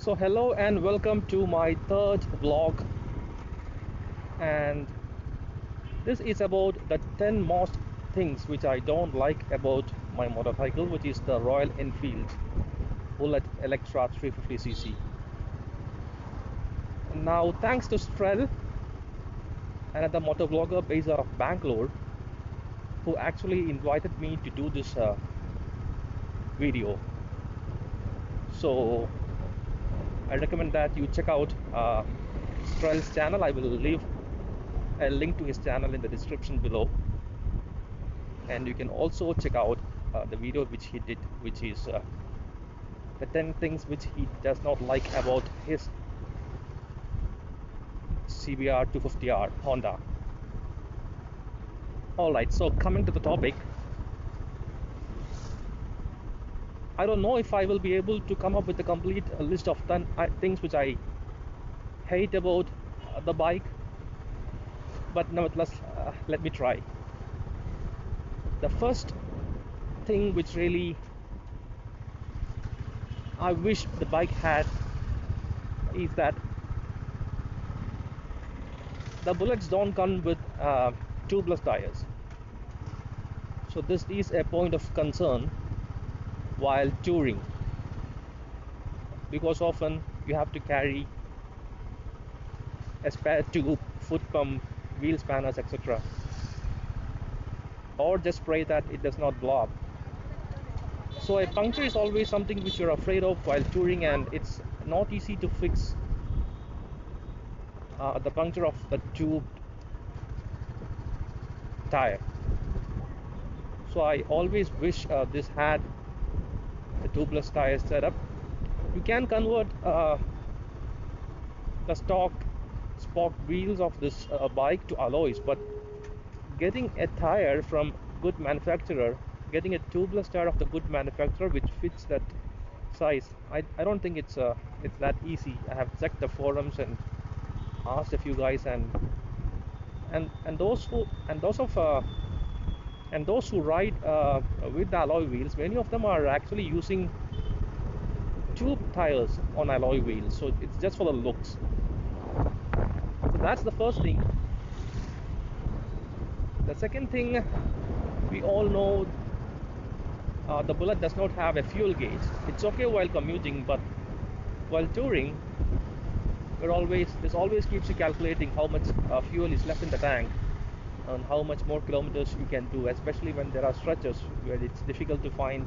So hello and welcome to my third vlog, and this is about the 10 most things which I don't like about my motorcycle, which is the Royal Enfield Bullet Electra 350cc. Now thanks to Strell, another motovlogger based out of Bangalore, who actually invited me to do this video. So I recommend that you check out Strell's channel. I will leave a link to his channel in the description below, and you can also check out the video which he did, which is the 10 things which he does not like about his CBR 250R Honda. Alright, so coming to the topic, I don't know if I will be able to come up with a complete list of 10 things which I hate about the bike, but nevertheless, let me try. The first thing which really I wish the bike had is that the bullets don't come with tubeless tires. So this is a point of concern while touring, because often you have to carry a spare tube, foot pump, wheel spanners, etc., or just pray that it does not blow up. So a puncture is always something which you're afraid of while touring, and it's not easy to fix the puncture of the tube tire. So I always wish this had a tubeless tire setup. You can convert the stock sport wheels of this bike to alloys, but getting a tire from good manufacturer, getting a tubeless tire of the good manufacturer which fits that size, I don't think it's that easy. I have checked the forums and asked a few guys, and those who ride with the alloy wheels, many of them are actually using tube tires on alloy wheels, so it's just for the looks. So that's the first thing. The second thing, we all know the Bullet does not have a fuel gauge. It's okay while commuting, but while touring, this always keeps you calculating how much fuel is left in the tank and how much more kilometers you can do, especially when there are stretches where it's difficult to find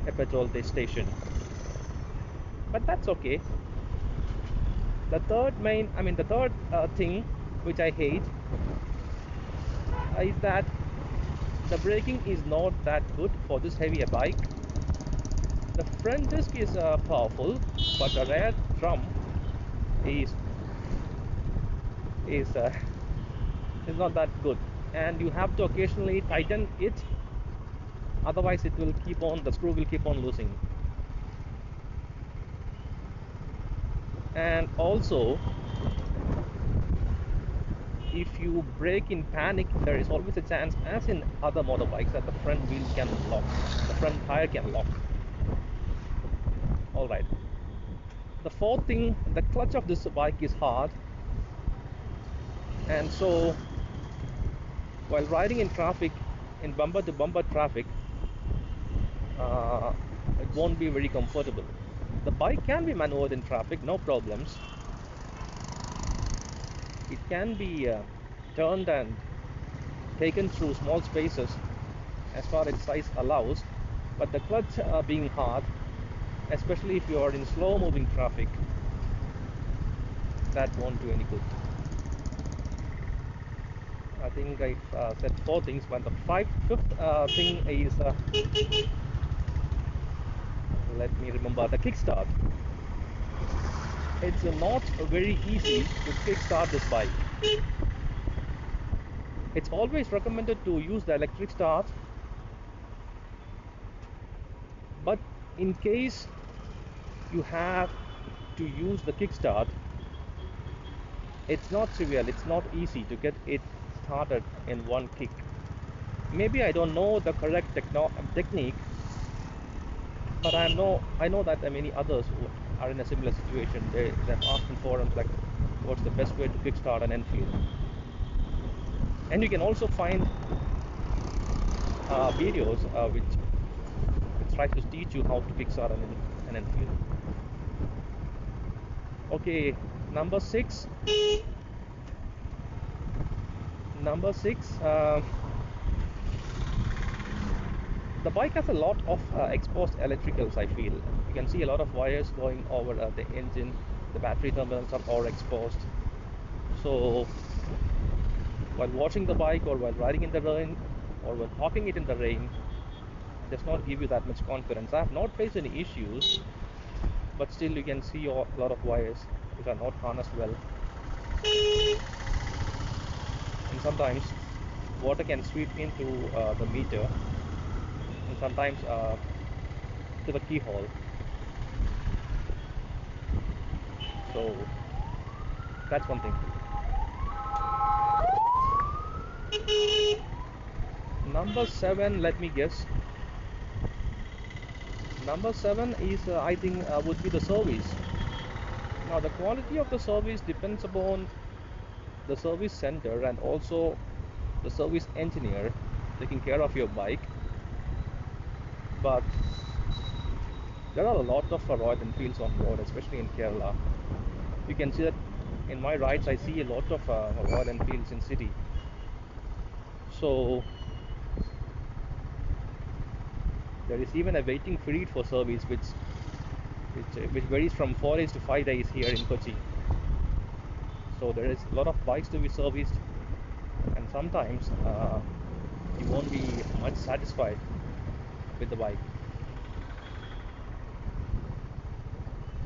a petrol station. But that's okay. The third thing which I hate is that the braking is not that good for this heavier bike. The front disc is powerful, but the rear drum is not that good, and you have to occasionally tighten it, otherwise the screw will keep on losing. And also, if you brake in panic, there is always a chance, as in other motorbikes, that the front wheel can lock, the front tire can lock. Alright. The fourth thing, the clutch of this bike is hard, and so while riding in traffic, in bumper to bumper traffic, it won't be very comfortable. The bike can be maneuvered in traffic, no problems. It can be turned and taken through small spaces as far as size allows, but the clutch being hard, especially if you are in slow moving traffic, that won't do any good. I think I've said 4 things, but the fifth thing is let me remember, the kickstart. It's not very easy to kickstart this bike. It's always recommended to use the electric start, but in case you have to use the kickstart, it's not trivial, it's not easy to get it started in one kick. Maybe I don't know the correct technique, but I know that many others are in a similar situation. They've asked in forums like, what's the best way to kickstart an Enfield? And you can also find videos which try to teach you how to kickstart an Enfield. Okay, number six. Number six. The bike has a lot of exposed electricals, I feel. You can see a lot of wires going over the engine. The battery terminals are all exposed. So while washing the bike or while riding in the rain or while parking it in the rain, it does not give you that much confidence. I have not faced any issues, but still you can see a lot of wires which are not harnessed well. And sometimes water can sweep into the meter and sometimes to the keyhole. So that's one thing. Number seven, let me guess. Number seven is, I think, would be the service. Now, the quality of the service depends upon the service center and also the service engineer taking care of your bike. But there are a lot of Royal Enfields on road, especially in Kerala. You can see that in my rides, I see a lot of Royal Enfields in city. So there is even a waiting period for service, which varies from 4 days to 5 days here in Kochi. So there is a lot of bikes to be serviced, and sometimes you won't be much satisfied with the bike.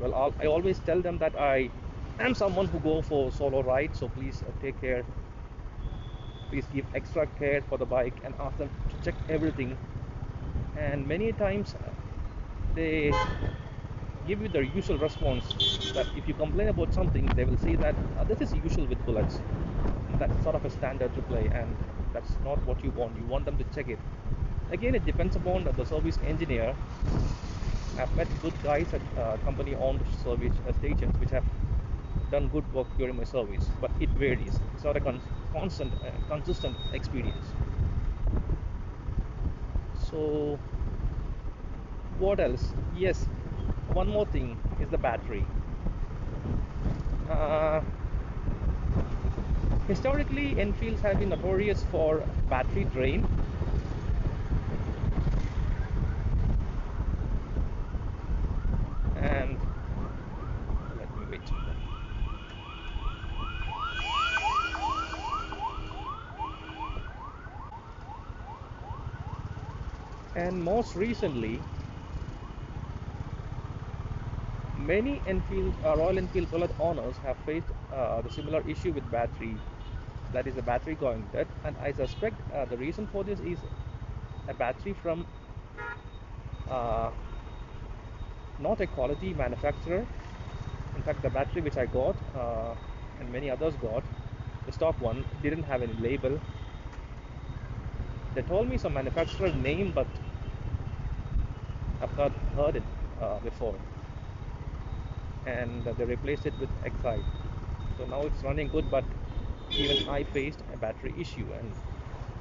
Well, I always tell them that I am someone who go for solo rides, so please take care. Please give extra care for the bike and ask them to check everything. And many times they give you the usual response that if you complain about something, they will say that this is usual with bullets. That's sort of a standard to play, and that's not what you want. You want them to check it. Again, it depends upon the service engineer. I've met good guys at company-owned service stations which have done good work during my service, but it varies. It's not a consistent experience. So what else? Yes, one more thing is the battery. Historically, Enfields have been notorious for battery drain. And let me wait. And most recently, many Royal Enfield Bullet owners have faced the similar issue with battery, that is the battery going dead, and I suspect the reason for this is a battery from not a quality manufacturer. In fact, the battery which I got and many others got, the stock one, didn't have any label. They told me some manufacturer name, but I've not heard it before. And they replaced it with Excite. So now it's running good, but even I faced a battery issue, and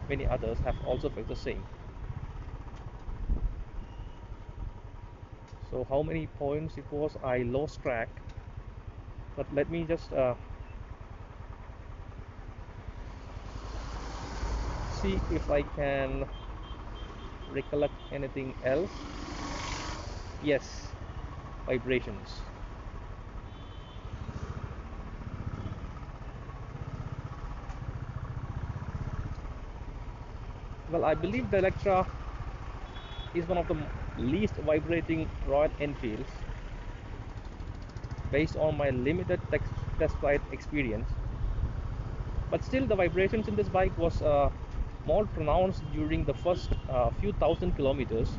many others have also faced the same. So how many points it was, I lost track, but let me just see if I can recollect anything else. Yes, vibrations. Well, I believe the Electra is one of the least vibrating Royal Enfields based on my limited test ride experience. But still, the vibrations in this bike was more pronounced during the first few thousand kilometers.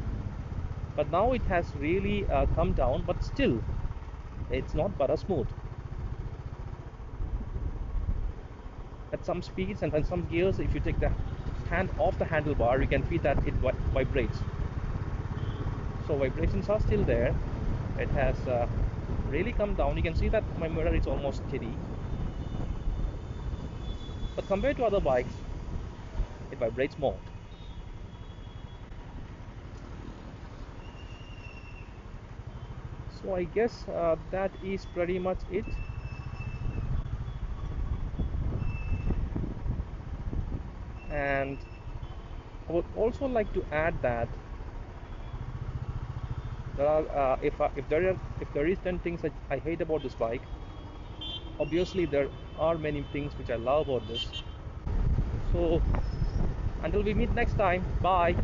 But now it has really come down, but still, it's not butter smooth. At some speeds and some gears, if you take the hand off the handlebar, you can feel that it vibrates. So vibrations are still there. It has really come down, you can see that my mirror is almost steady. But compared to other bikes, it vibrates more. So I guess that is pretty much it. And I would also like to add that there are if there is 10 things that I hate about this bike, obviously there are many things which I love about this. So until we meet next time, bye.